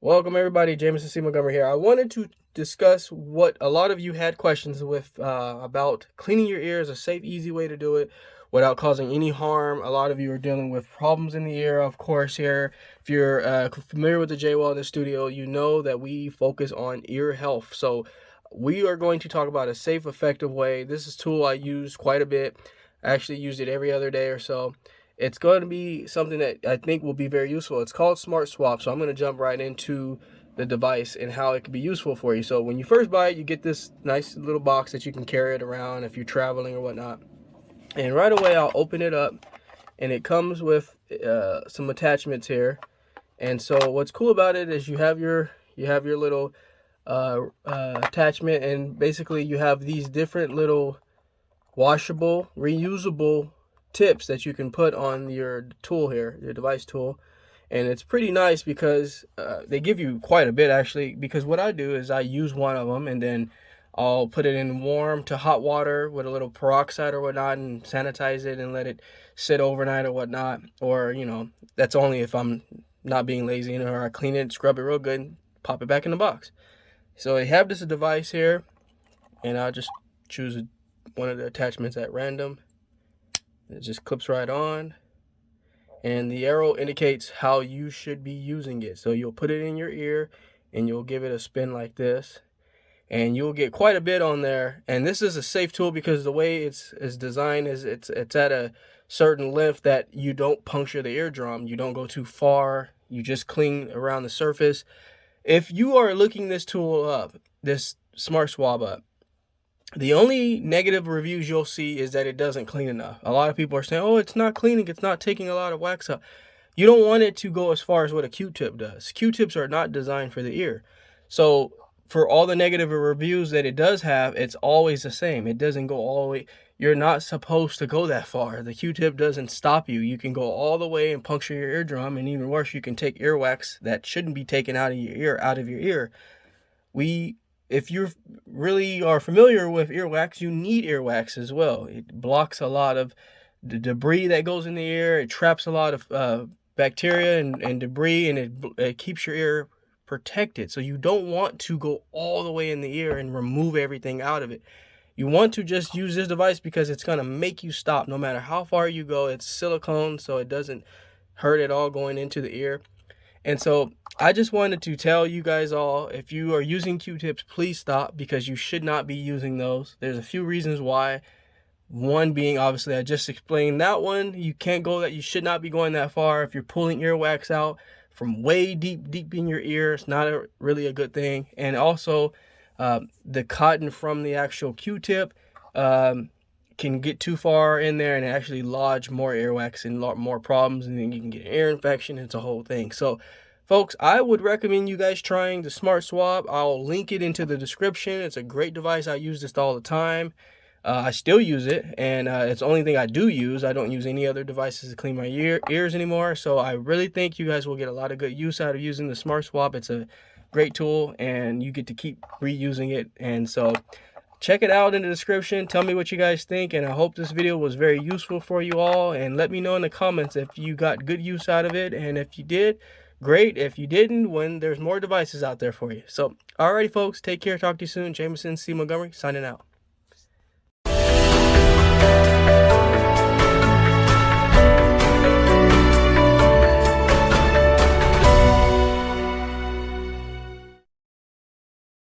Welcome everybody, Jameson C. Montgomery here. I wanted to discuss what a lot of you had questions with about cleaning your ears, a safe, easy way to do it without causing any harm. A lot of you are dealing with problems in the ear, of course, here. If you're familiar with the J Well in the studio, you know that we focus on ear health. So we are going to talk about a safe, effective way. This is a tool I use quite a bit. I actually use it every other day or so. It's going to be something that I think will be very useful. It's called Smart Swap, so I'm going to jump right into the device and how it can be useful for you. So when you first buy it, you get this nice little box that you can carry it around if you're traveling or whatnot. And right away, I'll open it up, and it comes with some attachments here. And so what's cool about it is you have your little attachment, and basically you have these different little washable, reusable tips that you can put on your tool here, your device tool. And it's pretty nice because they give you quite a bit actually, because what I do is I use one of them and then I'll put it in warm to hot water with a little peroxide or whatnot and sanitize it and let it sit overnight or whatnot. Or, you know, that's only if I'm not being lazy, you know, or I clean it, scrub it real good and pop it back in the box. So I have this device here, and I'll just choose one of the attachments at random. It just clips right on, and the arrow indicates how you should be using it. So you'll put it in your ear and you'll give it a spin like this, and you'll get quite a bit on there. And this is a safe tool because the way it's designed is it's at a certain length that you don't puncture the eardrum, you don't go too far, you just clean around the surface. If you are looking this tool up, this Smart Swab up, the only negative reviews you'll see is that it doesn't clean enough. A lot of people are saying, oh, it's not cleaning, it's not taking a lot of wax up. You don't want it to go as far as what a Q-tip does. Q-tips are not designed for the ear. So for all the negative reviews that it does have, it's always the same. It doesn't go all the way. You're not supposed to go that far. The Q-tip doesn't stop you. You can go all the way and puncture your eardrum, and even worse, you can take earwax that shouldn't be taken out of your ear. If you really are familiar with earwax, you need earwax as well. It blocks a lot of the debris that goes in the ear. It traps a lot of bacteria and debris, and it keeps your ear protected. So you don't want to go all the way in the ear and remove everything out of it. You want to just use this device because it's going to make you stop no matter how far you go. It's silicone, so it doesn't hurt at all going into the ear. And so I just wanted to tell you guys all, if you are using Q-tips, please stop, because you should not be using those. There's a few reasons why. One being, obviously, I just explained that one. You can't go that, you should not be going that far. If you're pulling earwax out from way deep in your ear, it's not really a good thing. And also, the cotton from the actual Q-tip can get too far in there and actually lodge more earwax and more problems, and then you can get an ear infection. It's a whole thing. So folks, I would recommend you guys trying the Smart Swab. I'll link it into the description. It's a great device. I use this all the time. I still use it, and it's the only thing I do use. I don't use any other devices to clean my ears anymore. So I really think you guys will get a lot of good use out of using the Smart Swab. It's a great tool, and you get to keep reusing it. And so check it out in the description. Tell me what you guys think, and I hope this video was very useful for you all. And let me know in the comments if you got good use out of it, and if you did, great. If you didn't, when there's more devices out there for you. So alrighty folks, take care, talk to you soon. Jameson C. Montgomery signing out.